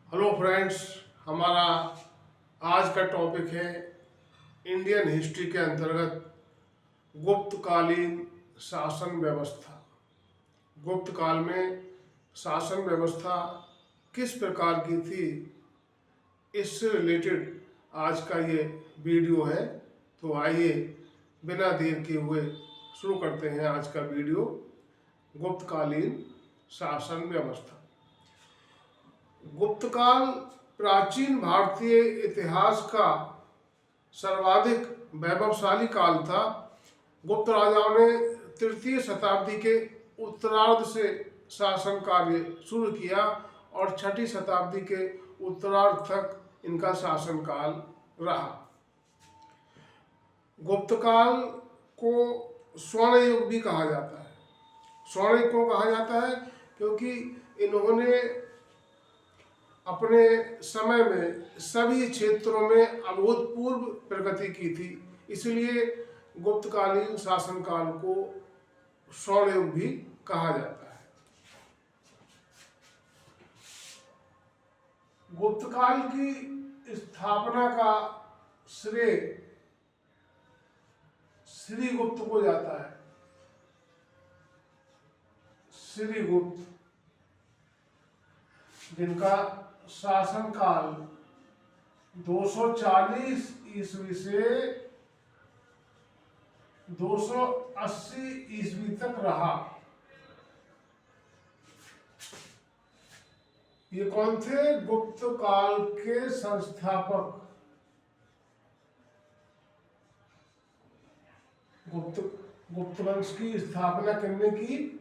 Hello friends. हमारा आज का टॉपिक है इंडियन हिस्ट्री के अंतर्गत गुप्तकालीन शासन व्यवस्था। गुप्त काल में शासन व्यवस्था किस प्रकार की थी, इससे रिलेटेड आज का ये वीडियो है। तो आइए बिना देर किए हुए शुरू करते हैं आज का वीडियो। गुप्तकालीन शासन व्यवस्था। गुप्तकाल प्राचीन भारतीय इतिहास का सर्वाधिक वैभवशाली काल था। गुप्त राजाओं ने तृतीय शताब्दी के उत्तरार्ध से शासन कार्य शुरू किया और छठी शताब्दी के उत्तरार्ध तक इनका शासनकाल रहा। गुप्तकाल को स्वर्ण युग भी कहा जाता है। स्वर्ण युग को कहा जाता है क्योंकि इन्होंने अपने समय में सभी क्षेत्रों में अभूतपूर्व प्रगति की थी, इसलिए गुप्तकालीन शासनकाल को स्वर्ण युग भी कहा जाता है। गुप्तकाल की स्थापना का श्रेय श्रीगुप्त को जाता है। श्रीगुप्त, जिनका शासनकाल 240 ईस्वी से 280 ईस्वी तक रहा। ये कौन थे? गुप्त काल के संस्थापक। गुप्त वंश की स्थापना किसने की?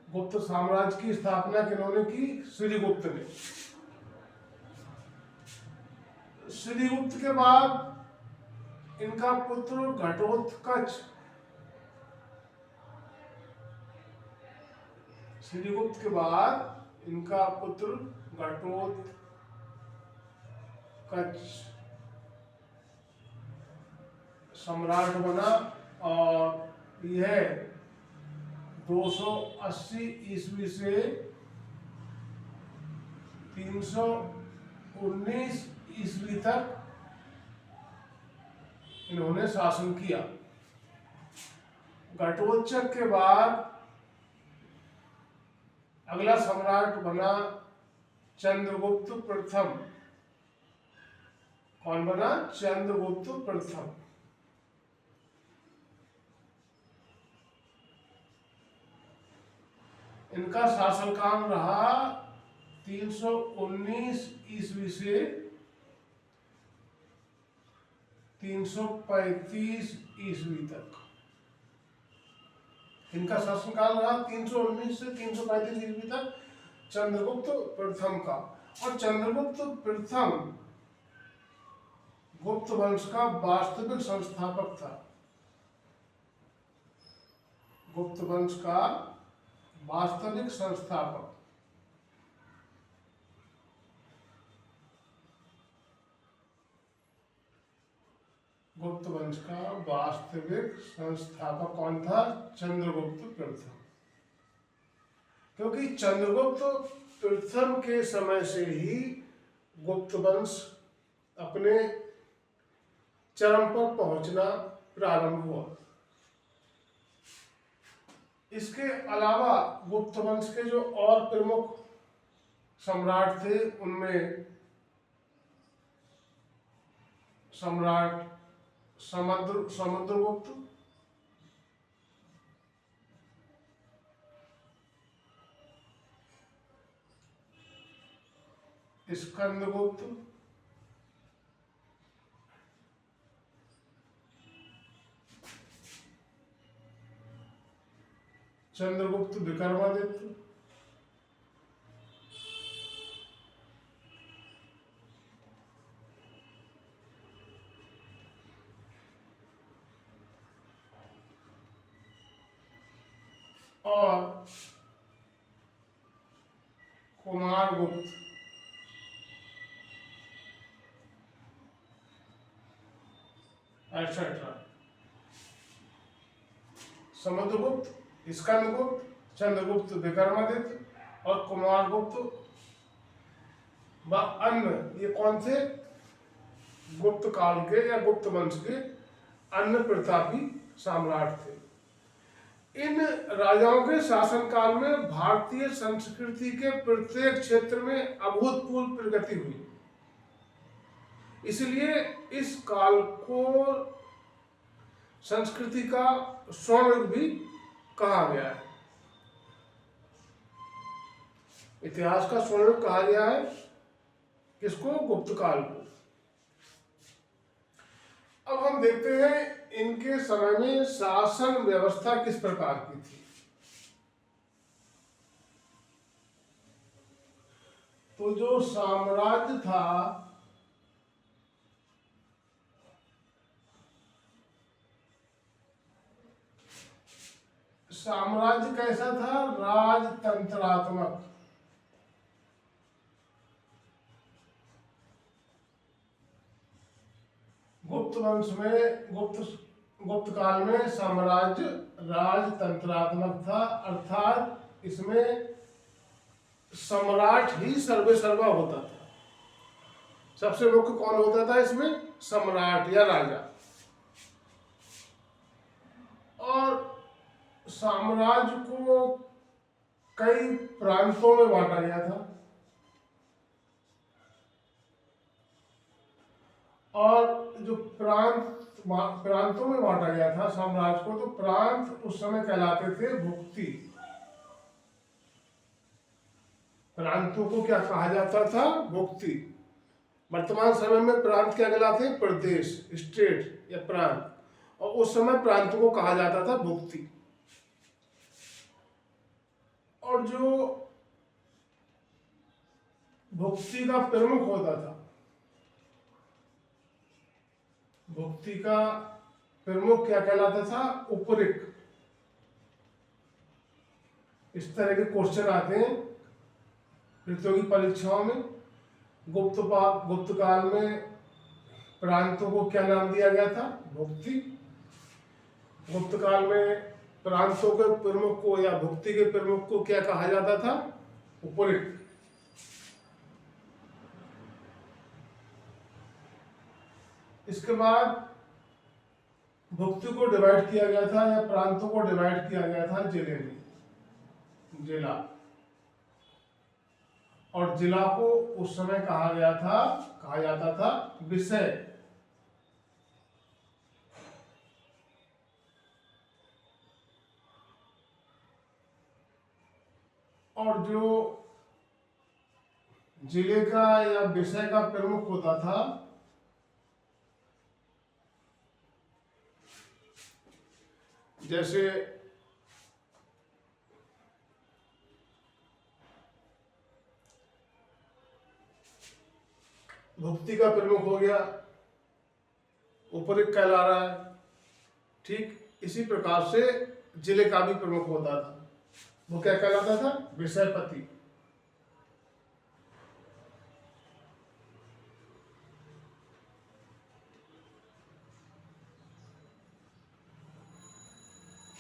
गुप्त साम्राज्य की स्थापना किन्होंने की? श्रीगुप्त ने। श्रीगुप्त के बाद इनका पुत्र घटोत्कच। श्रीगुप्त के बाद इनका पुत्र घटोत्कच सम्राट बना और यह 280 ईस्वी से 319 ईस्वी तक इन्होंने शासन किया। घटोत्कच के बाद अगला सम्राट बना चंद्रगुप्त प्रथम। कौन बना? चंद्रगुप्त प्रथम। इनका शासनकाल रहा 319 ईस्वी से 335 ईस्वी तक। इनका शासनकाल रहा 319 से 335 ईस्वी तक चंद्रगुप्त प्रथम का। और चंद्रगुप्त प्रथम गुप्त वंश का वास्तविक संस्थापक था। गुप्त वंश का वास्तविक संस्थापक। गुप्त वंश का वास्तविक संस्थापक कौन था? चंद्रगुप्त प्रथम। क्योंकि चंद्रगुप्त प्रथम के समय से ही गुप्त वंश अपने चरम पर पहुंचना प्रारंभ हुआ। इसके अलावा गुप्त वंश के जो और प्रमुख सम्राट थे, उनमें सम्राट समुद्रगुप्त, स्कंदगुप्त, चंद्रगुप्त विक्रमादित्य, और कुमारगुप्त। एटसेट्रा। समुद्रगुप्त, स्कंदगुप्त, चंद्रगुप्त विक्रमादित्य और कुमारगुप्त व अन्य, ये कौन से? गुप्त काल के या गुप्त वंश के अन्य प्रतापी सम्राट थे। इन राजाओं के शासनकाल में भारतीय संस्कृति के प्रत्येक क्षेत्र में अभूतपूर्व प्रगति हुई। इसलिए इस काल को संस्कृति का स्वर्ण युग भी कहा गया है। इतिहास का स्वर्ण युग कहा गया है किसको? गुप्त काल को। अब हम देखते हैं इनके समय में शासन व्यवस्था किस प्रकार की थी। तो जो साम्राज्य था, साम्राज्य कैसा था? राजतंत्रात्मक। गुप्त वंश में, गुप्त काल में साम्राज्य राजतंत्रात्मक था, अर्थात इसमें सम्राट ही सर्वे सर्वा होता था। सबसे मुख्य कौन होता था इसमें? सम्राट या राजा। और साम्राज्य को कई प्रांतों में बांटा गया था, और जो प्रांतों में बांटा गया था साम्राज्य को, तो प्रांत उस समय कहलाते थे भुक्ति। प्रांतों को क्या कहा जाता था? भुक्ति। वर्तमान समय में प्रांत क्या कहलाते हैं? प्रदेश, स्टेट या प्रांत। और उस समय प्रांतों को कहा जाता था भुक्ति। और जो भुक्ति का प्रमुख होता था, भुक्ति का प्रमुख क्या कहलाता था? उपरिक। इस तरह के क्वेश्चन आते हैं प्रतियोगी परीक्षाओं में। गुप्त काल में प्रांतों को क्या नाम दिया गया था? भुक्ति। गुप्त काल में प्रांतों के प्रमुख को या भुक्ति के प्रमुख को क्या कहा जाता था? उपरिक। इसके बाद भुक्ति को डिवाइड किया गया था या प्रांतों को डिवाइड किया गया था जिले में, जिला। और जिला को उस समय कहा जाता था विषय। और जो जिले का या विषय का प्रमुख होता था, जैसे भुक्ति का प्रमुख हो गया, उपरिक कहला रहा है, ठीक इसी प्रकार से जिले का भी प्रमुख होता था। वो क्या कहलाता था? विषयपति।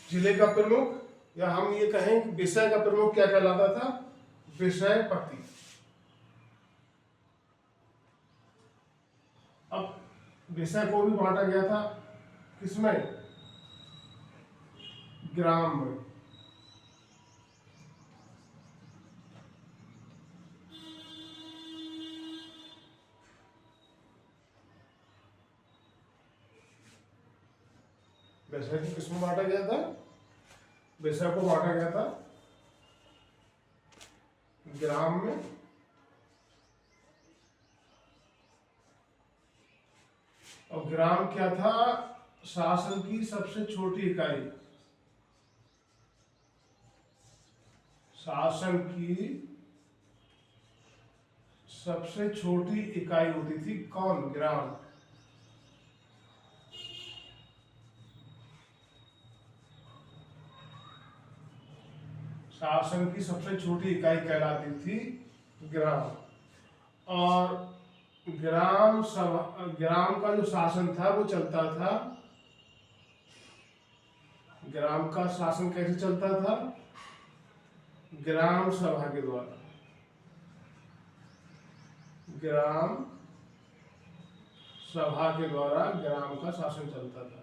जिले का प्रमुख या हम ये कहें विषय का प्रमुख क्या कहलाता था? विषयपति। अब विषय को भी बांटा गया था किसमें? ग्राम में। विषय को किसमें बांटा गया था? विषय को बांटा गया था ग्राम में। और ग्राम क्या था? शासन की सबसे छोटी इकाई। शासन की सबसे छोटी इकाई होती थी कौन? ग्राम। शासन की सबसे छोटी इकाई कहलाती थी ग्राम। और ग्राम का जो शासन था वो चलता था, ग्राम का शासन कैसे चलता था? ग्राम सभा के द्वारा। ग्राम सभा के द्वारा ग्राम का शासन चलता था।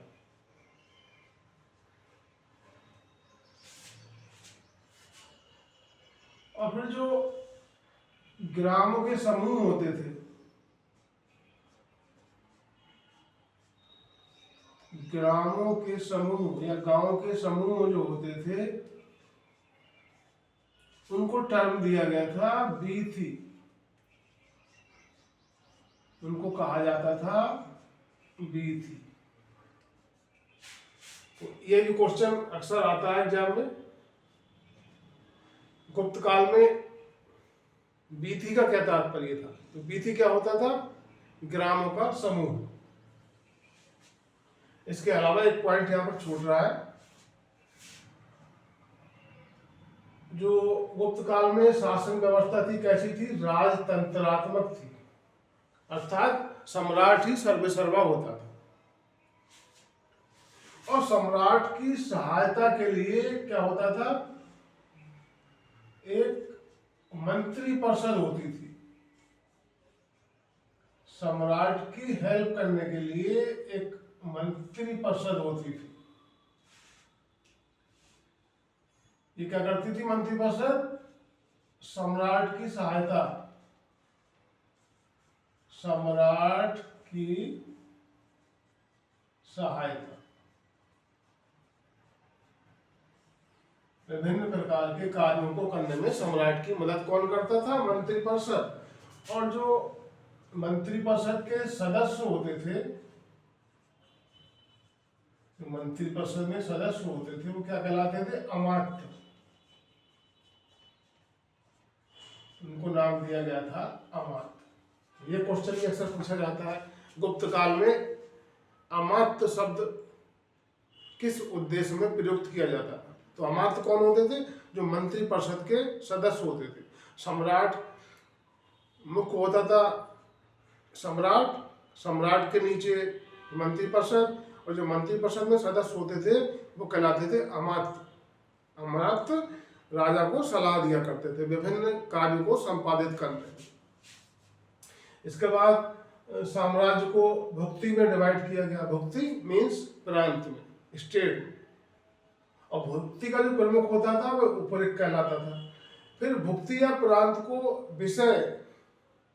और फिर जो ग्रामों के समूह होते थे, ग्रामों के समूह या गांव के समूह जो होते थे, उनको टर्म दिया गया था बीथी। उनको कहा जाता था बीथी। तो ये जो क्वेश्चन अक्सर आता है एग्जाम में, गुप्त काल में बीथी का क्या तात्पर्य था। तो बीथी क्या होता था, ग्रामों का समूह। इसके अलावा एक पॉइंट यहां पर छूट रहा है, जो गुप्त काल में शासन व्यवस्था थी कैसी थी, राजतंत्रात्मक थी, अर्थात सम्राट ही सर्वेसर्वा होता था। और सम्राट की सहायता के लिए क्या होता था, एक मंत्री परिषद होती थी। सम्राट की हेल्प करने के लिए एक मंत्री परिषद होती थी। ये क्या करती थी मंत्री परिषद, सम्राट की सहायता, सम्राट की सहायता, विभिन्न प्रकार के कार्यों को करने में सम्राट की मदद कौन करता था, मंत्री परिषद। और जो मंत्री परिषद के सदस्य होते थे, जो मंत्री परिषद में सदस्य होते थे, वो क्या कहलाते थे, अमात्य। उनको नाम दिया गया था अमात्य। ये क्वेश्चन भी अक्सर पूछा जाता है, गुप्त काल में अमात्य शब्द किस उद्देश्य में प्रयुक्त किया जाता था। तो अमात्य कौन होते थे, जो मंत्री परिषद के सदस्य होते थे। सम्राट मुख्य होता था, सम्राट, सम्राट के नीचे मंत्री परिषद, और जो मंत्री परिषद में सदस्य होते थे वो कहलाते थे अमात्य। अमात्य राजा को सलाह दिया करते थे विभिन्न कार्यों को संपादित करने में। इसके बाद साम्राज्य को भुक्ति में डिवाइड किया गया। भुक्ति मीन्स प्रांत में, स्टेट में। और भुक्ति का जो प्रमुख होता था वो उपरिक कहलाता था। फिर भुक्ति या प्रांत को विषय,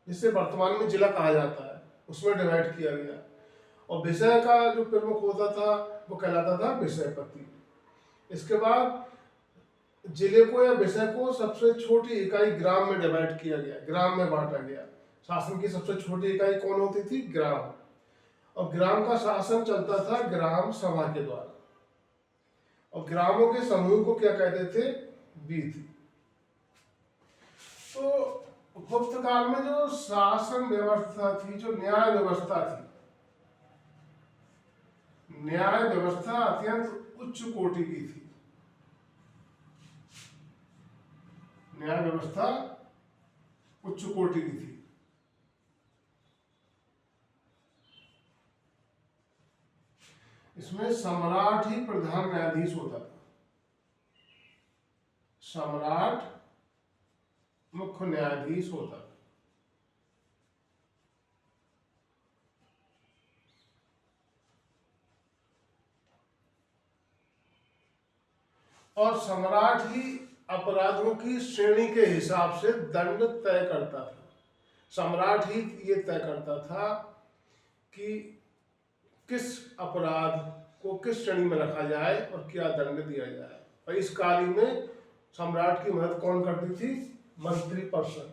जिसे वर्तमान में जिला कहा जाता है, उसमें डिवाइड किया गया। और विषय का जो प्रमुख होता था वो कहलाता था विषयपति। इसके बाद जिले को या विषय को सबसे छोटी इकाई ग्राम में डिवाइड किया गया, ग्राम में बांटा गया। शासन की सबसे छोटी इकाई कौन होती थी, ग्राम। और ग्राम का शासन चलता था ग्राम सभा के द्वारा। और ग्रामों के समूह को क्या कहते थे, बीथी। तो गुप्त काल में जो शासन व्यवस्था थी, जो न्याय व्यवस्था थी, न्याय व्यवस्था अत्यंत उच्च कोटि की थी। न्याय व्यवस्था उच्च कोटि की थी। इसमें सम्राट ही प्रधान न्यायाधीश होता था। सम्राट मुख्य न्यायाधीश होता था। और सम्राट ही अपराधों की श्रेणी के हिसाब से दंड तय करता था। सम्राट ही ये तय करता था कि किस अपराध को किस श्रेणी में रखा जाए और क्या दंड दिया जाए। और इस कार्य में सम्राट की मदद कौन करती थी, मंत्री परिषद।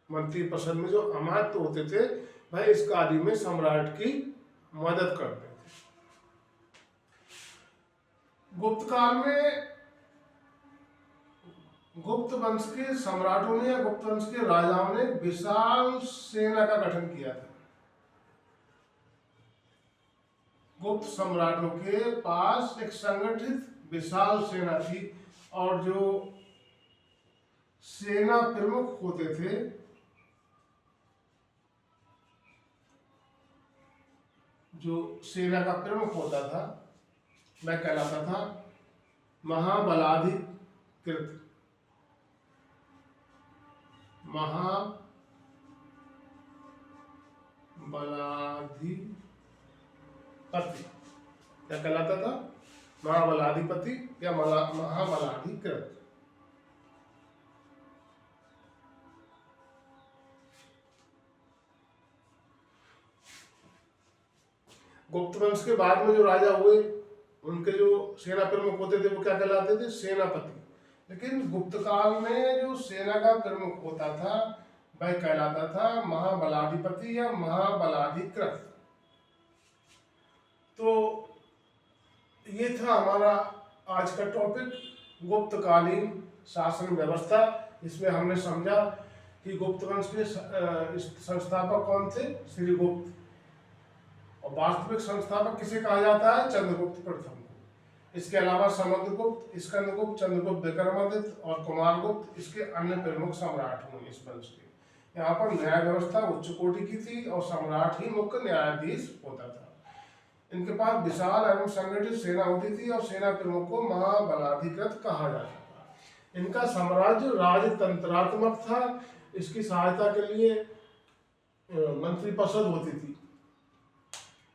मंत्री परिषद में जो अमात्य होते थे, वह इस कार्य में सम्राट की मदद करते थे। गुप्त काल में गुप्त वंश के सम्राटों ने या गुप्त वंश के राजाओं ने विशाल सेना का गठन किया था। गुप्त सम्राटों के पास एक संगठित विशाल सेना थी। और जो सेना प्रमुख होते थे, जो सेना का प्रमुख होता था, वह कहलाता था महाबलाधिकृत। महाबलाधिपति क्या कहलाता था? महाबलाधिपति या महाबलाधिकृत। गुप्त वंश के बाद में जो राजा हुए उनके जो सेना प्रमुख होते थे वो क्या कहलाते थे? सेनापति। लेकिन गुप्त काल में जो सेना का प्रमुख होता था वह कहलाता था महाबलाधिपति या महाबलाधिकृत। तो ये था हमारा आज का टॉपिक, गुप्तकालीन शासन व्यवस्था। इसमें हमने समझा कि गुप्त वंश के संस्थापक कौन थे? श्रीगुप्त। और वास्तविक संस्थापक किसे कहा जाता है? चंद्रगुप्त प्रथम को। इसके अलावा समुद्रगुप्त, स्कंदगुप्त, चंद्रगुप्त विक्रमादित्य और कुमारगुप्त इसके अन्य प्रमुख सम्राट हुए इस वंश के। यहाँ पर न्याय व्यवस्था उच्च कोटि की थी और सम्राट ही मुख्य न्यायाधीश होता था। इनके पास विशाल एवं संगठित सेना होती थी और सेना प्रमुख को महाबलाधिकृत कहा जाता था। इनका साम्राज्य राजतंत्रात्मक था। इसकी सहायता के लिए मंत्रिपरिषद होती थी।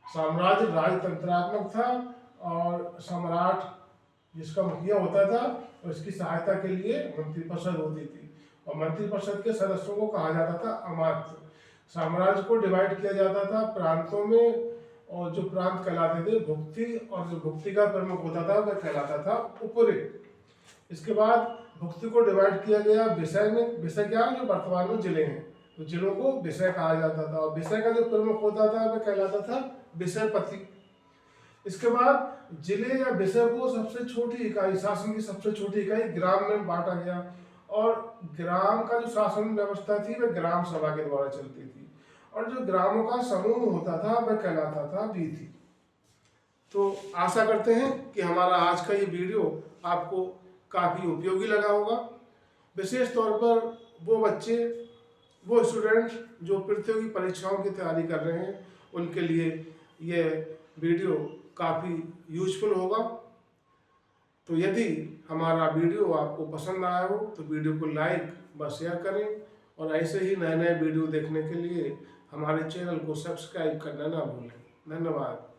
साम्राज्य राजतंत्रात्मक था और सम्राट जिसका मुखिया होता था और इसकी सहायता के लिए मंत्रिपरिषद होती थी और मंत्रिपरिषद के सदस्यों को कहा जाता था अमात्य। साम्राज्य को डिवाइड किया जाता था प्रांतों में और जो प्रांत कहलाते थे भुक्ति, और जो भुक्ति का प्रमुख होता था वह कहलाता था उपरि। इसके बाद भुक्ति को डिवाइड किया गया विषय में। विषय क्या? जो वर्तमान में जिले हैं, तो जिलों को विषय कहा जाता था और विषय का जो प्रमुख होता था वह कहलाता था विषयपति। इसके बाद जिले या विषय को सबसे छोटी इकाई, शासन की सबसे छोटी इकाई ग्राम में बांटा गया और ग्राम का जो शासन व्यवस्था थी वह ग्राम सभा के द्वारा चलती थी और जो ग्रामों का समूह होता था वह कहलाता था वीथी। तो आशा करते हैं कि हमारा आज का ये वीडियो आपको काफ़ी उपयोगी लगा होगा। विशेष तौर पर वो बच्चे, वो स्टूडेंट जो प्रतियोगी परीक्षाओं की तैयारी कर रहे हैं उनके लिए ये वीडियो काफ़ी यूजफुल होगा। तो यदि हमारा वीडियो आपको पसंद आया हो तो वीडियो को लाइक व शेयर करें और ऐसे ही नए नए वीडियो देखने के लिए हमारे चैनल को सब्सक्राइब करना ना भूलें। धन्यवाद।